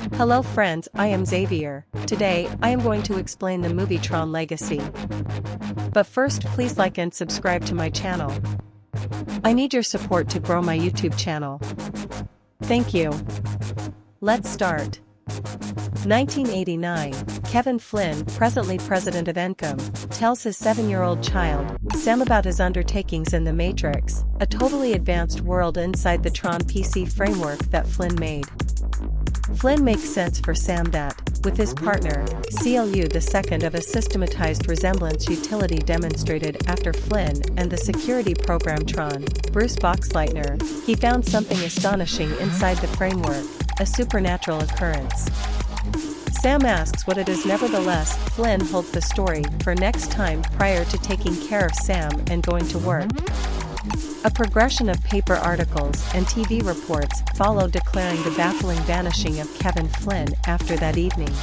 Hello friends, I am Xavier. Today, I am going to explain the movie Tron Legacy. But first, please like and subscribe to my channel. I need your support to grow my YouTube channel. Thank you. Let's start. 1989, Kevin Flynn, presently president of Encom, tells his 7-year-old child, Sam, about his undertakings in the Matrix, a totally advanced world inside the Tron PC framework that Flynn made. Flynn makes sense for Sam that, with his partner, CLU II of a systematized resemblance utility demonstrated after Flynn and the security program Tron, Bruce Boxleitner, he found something astonishing inside the framework, a supernatural occurrence. Sam asks what it is. Nevertheless, Flynn holds the story for next time prior to taking care of Sam and going to work. A progression of paper articles and TV reports follow declaring the baffling vanishing of Kevin Flynn after that evening.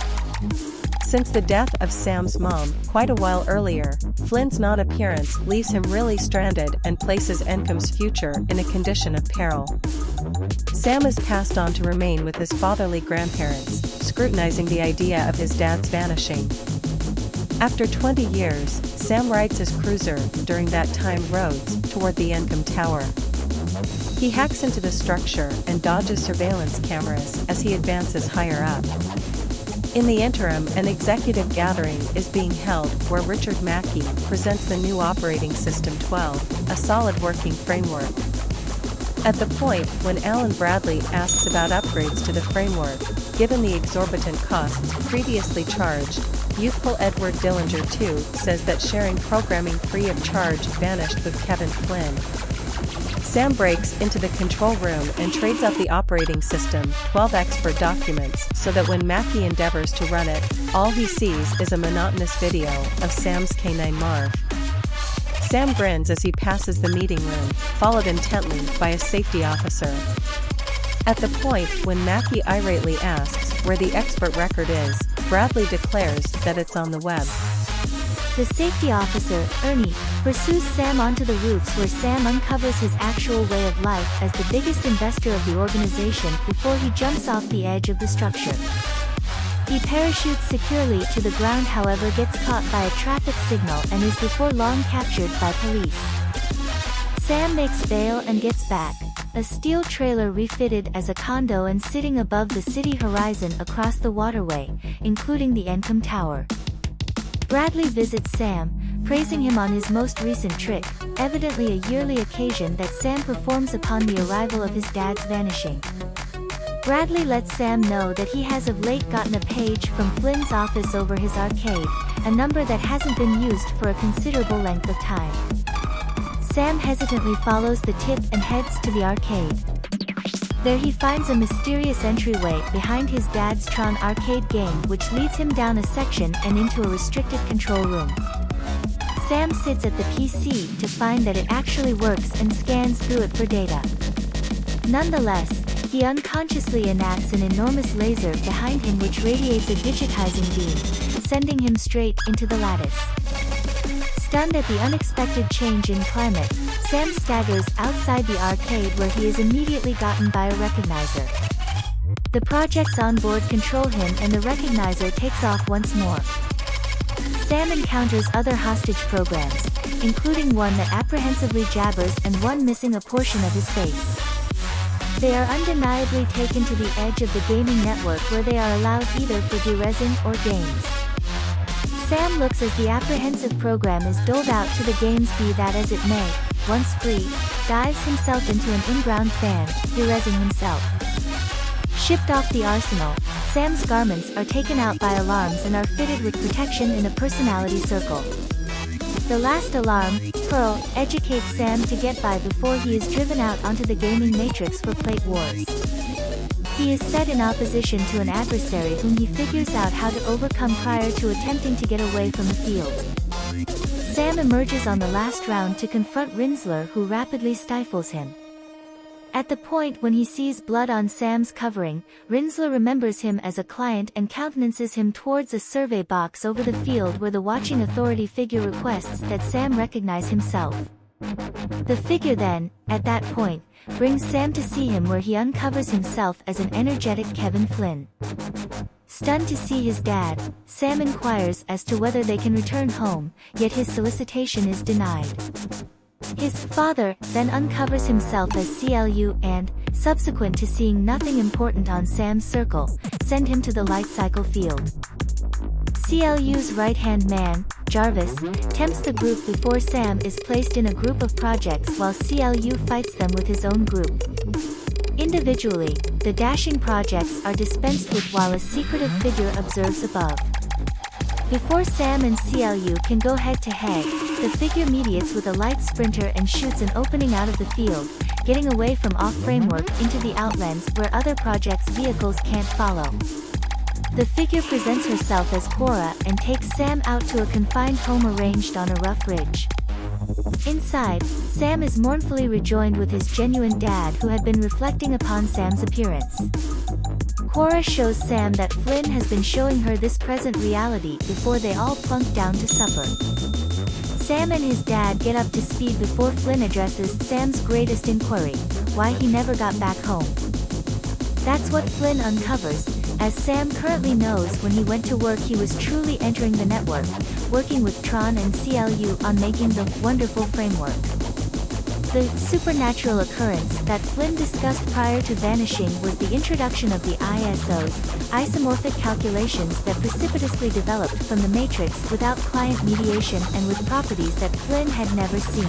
Since the death of Sam's mom quite a while earlier, Flynn's non-appearance leaves him really stranded and places Encom's future in a condition of peril. Sam is passed on to remain with his fatherly grandparents, scrutinizing the idea of his dad's vanishing. After 20 years, Sam rides his cruiser, during that time Rhodes, toward the Encom Tower. He hacks into the structure and dodges surveillance cameras as he advances higher up. In the interim, an executive gathering is being held where Richard Mackey presents the new operating system 12, a solid working framework. At the point when Alan Bradley asks about upgrades to the framework, given the exorbitant costs previously charged, youthful Edward Dillinger too says that sharing programming free of charge vanished with Kevin Flynn. Sam breaks into the control room and trades out the operating system 12 expert documents so that when Mackey endeavors to run it, all he sees is a monotonous video of Sam's K9 Marv. Sam grins as he passes the meeting room, followed intently by a safety officer. At the point when Mackey irately asks where the expert record is, Bradley declares that it's on the web. The safety officer, Ernie, pursues Sam onto the roofs where Sam uncovers his actual way of life as the biggest investor of the organization before he jumps off the edge of the structure. He parachutes securely to the ground, however gets caught by a traffic signal and is before long captured by police. Sam makes bail and gets back, a steel trailer refitted as a condo and sitting above the city horizon across the waterway, including the Encom Tower. Bradley visits Sam, praising him on his most recent trick, evidently a yearly occasion that Sam performs upon the arrival of his dad's vanishing. Bradley lets Sam know that he has of late gotten a page from Flynn's office over his arcade, a number that hasn't been used for a considerable length of time. Sam hesitantly follows the tip and heads to the arcade. There he finds a mysterious entryway behind his dad's Tron arcade game, which leads him down a section and into a restricted control room. Sam sits at the PC to find that it actually works and scans through it for data. Nonetheless, he unconsciously enacts an enormous laser behind him which radiates a digitizing beam, sending him straight into the lattice. Stunned at the unexpected change in climate, Sam staggers outside the arcade where he is immediately gotten by a recognizer. The projects on board control him and the recognizer takes off once more. Sam encounters other hostage programs, including one that apprehensively jabbers and one missing a portion of his face. They are undeniably taken to the edge of the gaming network where they are allowed either for derezzing or games. Sam looks as the apprehensive program is doled out to the games. Be that as it may, once free, dives himself into an in-ground fan, derezzing himself. Shipped off the arsenal, Sam's garments are taken out by alarms and are fitted with protection in a personality circle. The last alarm, Pearl, educates Sam to get by before he is driven out onto the gaming matrix for plate wars. He is set in opposition to an adversary whom he figures out how to overcome prior to attempting to get away from the field. Sam emerges on the last round to confront Rinsler, who rapidly stifles him. At the point when he sees blood on Sam's covering, Rinsler remembers him as a client and countenances him towards a survey box over the field where the watching authority figure requests that Sam recognize himself. The figure then, at that point, brings Sam to see him where he uncovers himself as an energetic Kevin Flynn. Stunned to see his dad, Sam inquires as to whether they can return home, yet his solicitation is denied. His father then uncovers himself as CLU and, subsequent to seeing nothing important on Sam's circle, send him to the light cycle field. CLU's right-hand man, Jarvis, tempts the group before Sam is placed in a group of projects while CLU fights them with his own group. Individually, the dashing projects are dispensed with while a secretive figure observes above. Before Sam and CLU can go head-to-head, the figure mediates with a light sprinter and shoots an opening out of the field, getting away from off-framework into the outlands where other projects' vehicles can't follow. The figure presents herself as Cora and takes Sam out to a confined home arranged on a rough ridge. Inside, Sam is mournfully rejoined with his genuine dad who had been reflecting upon Sam's appearance. Cora shows Sam that Flynn has been showing her this present reality before they all plunk down to supper. Sam and his dad get up to speed before Flynn addresses Sam's greatest inquiry, why he never got back home. That's what Flynn uncovers, as Sam currently knows when he went to work he was truly entering the network, working with Tron and CLU on making the wonderful framework. The supernatural occurrence that Flynn discussed prior to vanishing was the introduction of the ISO's, isomorphic calculations that precipitously developed from the matrix without client mediation and with properties that Flynn had never seen.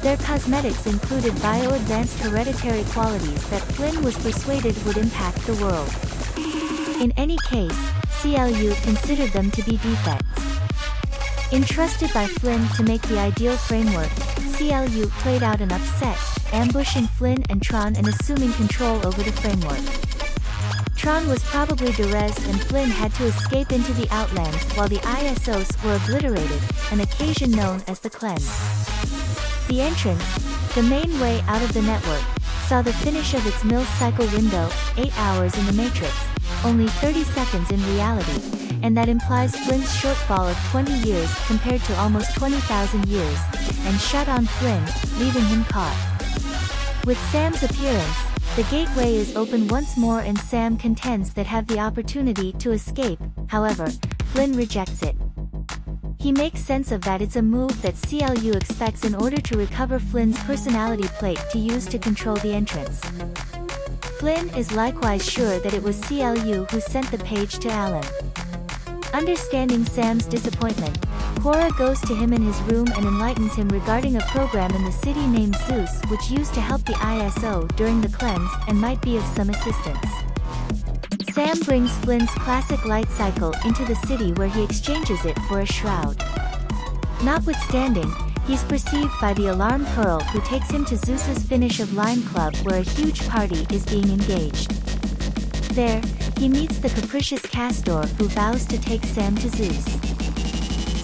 Their cosmetics included bio-advanced hereditary qualities that Flynn was persuaded would impact the world. In any case, CLU considered them to be defects. Entrusted by Flynn to make the ideal framework, CLU played out an upset, ambushing Flynn and Tron and assuming control over the framework. Tron was probably duress and Flynn had to escape into the outlands while the ISOs were obliterated, an occasion known as the cleanse. The entrance, the main way out of the network, saw the finish of its Mills cycle window, 8 hours in the Matrix, only 30 seconds in reality, and that implies Flynn's shortfall of 20 years compared to almost 20,000 years, and shut on Flynn, leaving him caught. With Sam's appearance, the gateway is open once more and Sam contends that have the opportunity to escape, however, Flynn rejects it. He makes sense of that it's a move that CLU expects in order to recover Flynn's personality plate to use to control the entrance. Flynn is likewise sure that it was CLU who sent the page to Alan. Understanding Sam's disappointment, Cora goes to him in his room and enlightens him regarding a program in the city named Zeus which used to help the ISO during the cleanse and might be of some assistance. Sam brings Flynn's classic light cycle into the city where he exchanges it for a shroud. Notwithstanding, he's perceived by the alarm Pearl who takes him to Zeus's finish of Line Club where a huge party is being engaged. There, he meets the capricious Castor who vows to take Sam to Zeus.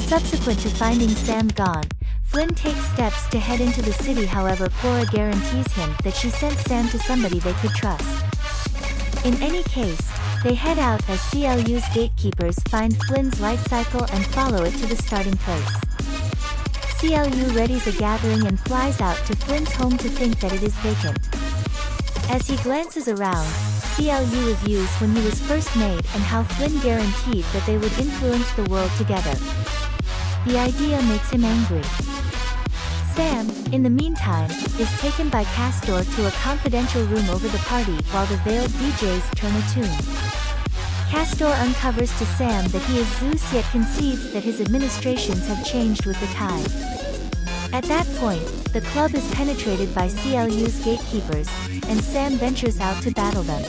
Subsequent to finding Sam gone, Flynn takes steps to head into the city, however Cora guarantees him that she sent Sam to somebody they could trust. In any case, they head out as CLU's gatekeepers find Flynn's light cycle and follow it to the starting place. CLU readies a gathering and flies out to Flynn's home to think that it is vacant. As he glances around, CLU reviews when he was first made and how Flynn guaranteed that they would influence the world together. The idea makes him angry. Sam, in the meantime, is taken by Castor to a confidential room over the party while the veiled DJs turn a tune. Castor uncovers to Sam that he is Zeus yet concedes that his administrations have changed with the time. At that point, the club is penetrated by CLU's gatekeepers, and Sam ventures out to battle them.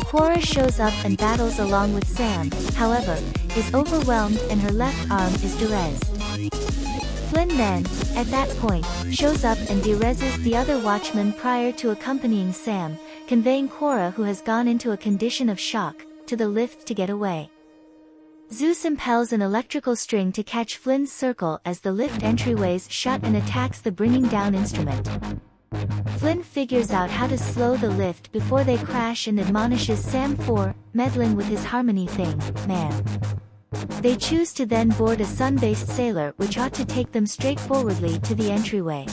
Cora shows up and battles along with Sam, however, is overwhelmed and her left arm is derezed. Flynn then, at that point, shows up and dereses the other watchman prior to accompanying Sam, conveying Cora who has gone into a condition of shock, to the lift to get away. Zeus impels an electrical string to catch Flynn's circle as the lift entryways shut and attacks the bringing down instrument. Flynn figures out how to slow the lift before they crash and admonishes Sam for meddling with his harmony thing, man. They choose to then board a sun-based sailor, which ought to take them straightforwardly to the entryway.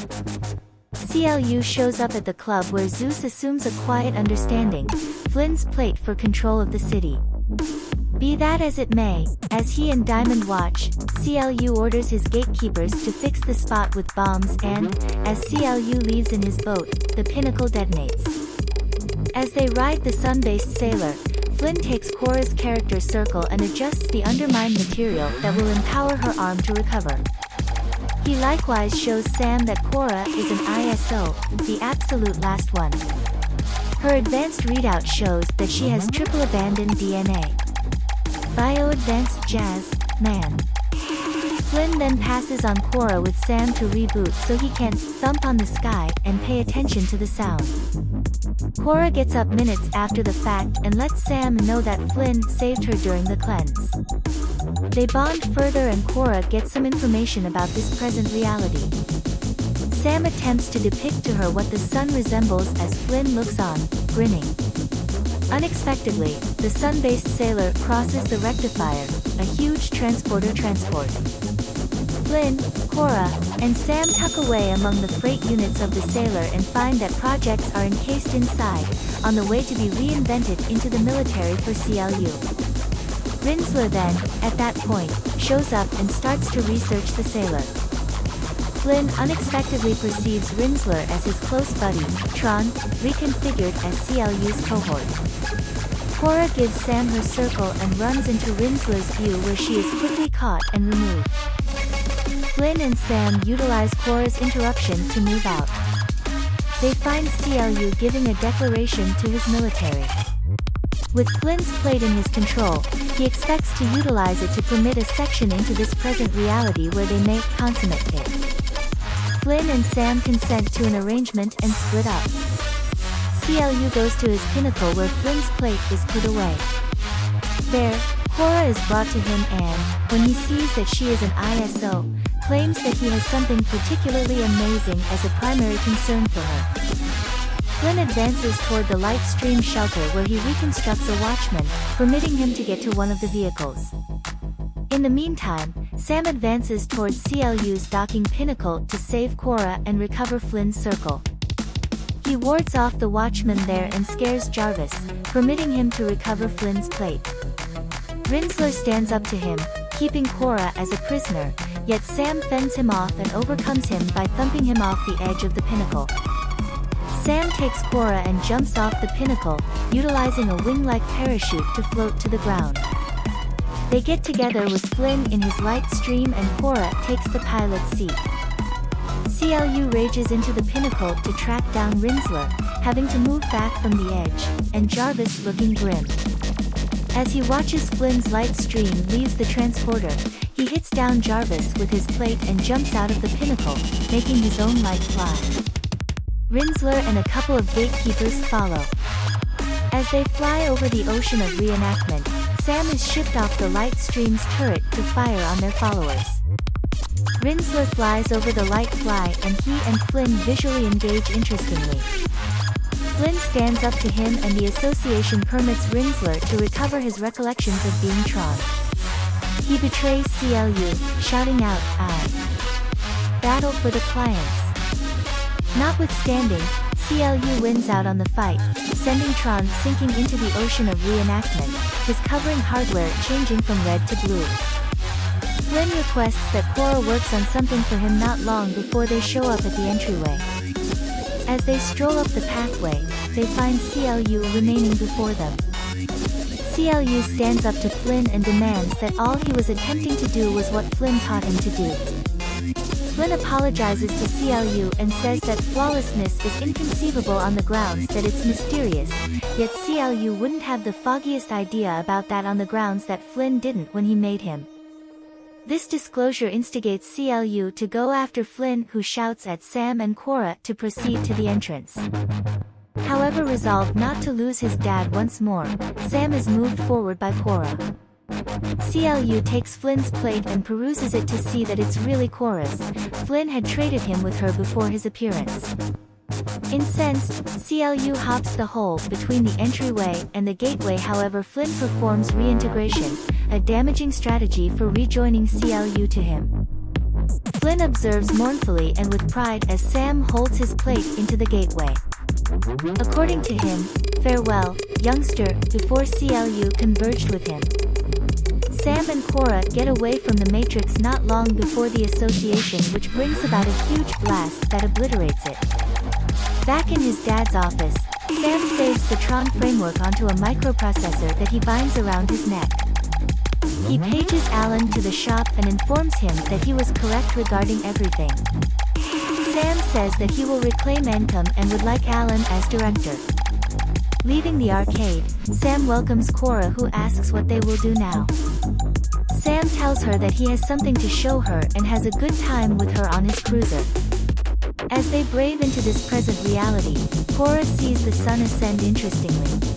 CLU shows up at the club where Zeus assumes a quiet understanding, Flynn's plate for control of the city. Be that as it may, as he and Diamond watch, CLU orders his gatekeepers to fix the spot with bombs and, as CLU leaves in his boat, the pinnacle detonates. As they ride the sun-based sailor, Flynn takes Cora's character circle and adjusts the undermined material that will empower her arm to recover. He likewise shows Sam that Cora is an ISO, the absolute last one. Her advanced readout shows that she has triple abandoned DNA. Bio-advanced jazz, man. Flynn then passes on Cora with Sam to reboot so he can thump on the sky and pay attention to the sound. Cora gets up minutes after the fact and lets Sam know that Flynn saved her during the cleanse. They bond further and Cora gets some information about this present reality. Sam attempts to depict to her what the sun resembles as Flynn looks on, grinning. Unexpectedly, the sun-based sailor crosses the rectifier, a huge transporter transport. Flynn, Cora, and Sam tuck away among the freight units of the sailor and find that projects are encased inside, on the way to be reinvented into the military for CLU. Rinsler then, at that point, shows up and starts to research the sailor. Flynn unexpectedly perceives Rinsler as his close buddy, Tron, reconfigured as CLU's cohort. Cora gives Sam her circle and runs into Rinsler's view where she is quickly caught and removed. Flynn and Sam utilize Cora's interruption to move out. They find CLU giving a declaration to his military. With Flynn's plate in his control, he expects to utilize it to permit a section into this present reality where they make consummate it. Flynn and Sam consent to an arrangement and split up. CLU goes to his pinnacle where Flynn's plate is put away. There, Cora is brought to him and, when he sees that she is an ISO, claims that he has something particularly amazing as a primary concern for her. Flynn advances toward the light stream shelter where he reconstructs a watchman, permitting him to get to one of the vehicles. In the meantime, Sam advances toward CLU's docking pinnacle to save Cora and recover Flynn's circle. He wards off the watchman there and scares Jarvis, permitting him to recover Flynn's plate. Rinsler stands up to him, keeping Cora as a prisoner, yet Sam fends him off and overcomes him by thumping him off the edge of the pinnacle. Sam takes Cora and jumps off the pinnacle, utilizing a wing-like parachute to float to the ground. They get together with Flynn in his light stream and Cora takes the pilot's seat. CLU rages into the pinnacle to track down Rinsler, having to move back from the edge, and Jarvis looking grim. As he watches Flynn's light stream leaves the transporter, he hits down Jarvis with his plate and jumps out of the pinnacle, making his own light fly. Rinsler and a couple of gatekeepers follow. As they fly over the ocean of reenactment, Sam is shipped off the light stream's turret to fire on their followers. Rinsler flies over the light fly and he and Flynn visually engage interestingly. Flynn stands up to him and the association permits Rinsler to recover his recollections of being Tron. He betrays CLU, shouting out, "I battle for the clients." Notwithstanding, CLU wins out on the fight, sending Tron sinking into the ocean of reenactment, his covering hardware changing from red to blue. Flynn requests that Cora works on something for him not long before they show up at the entryway. As they stroll up the pathway, they find CLU remaining before them. CLU stands up to Flynn and demands that all he was attempting to do was what Flynn taught him to do. Flynn apologizes to CLU and says that flawlessness is inconceivable on the grounds that it's mysterious, yet CLU wouldn't have the foggiest idea about that on the grounds that Flynn didn't when he made him. This disclosure instigates CLU to go after Flynn, who shouts at Sam and Cora to proceed to the entrance. However, resolved not to lose his dad once more, Sam is moved forward by Cora. CLU takes Flynn's plate and peruses it to see that it's really Cora's. Flynn had traded him with her before his appearance. Incensed, CLU hops the hole between the entryway and the gateway. However, Flynn performs reintegration, a damaging strategy for rejoining CLU to him. Flynn observes mournfully and with pride as Sam holds his plate into the gateway. According to him, farewell, youngster, before CLU converged with him. Sam and Cora get away from the Matrix not long before the association, which brings about a huge blast that obliterates it. Back in his dad's office, Sam saves the Tron framework onto a microprocessor that he binds around his neck. He pages Alan to the shop and informs him that he was correct regarding everything. Sam says that he will reclaim Encom and would like Alan as director. Leaving the arcade, Sam welcomes Cora, who asks what they will do now. Sam tells her that he has something to show her and has a good time with her on his cruiser. As they brave into this present reality, Cora sees the sun ascend interestingly.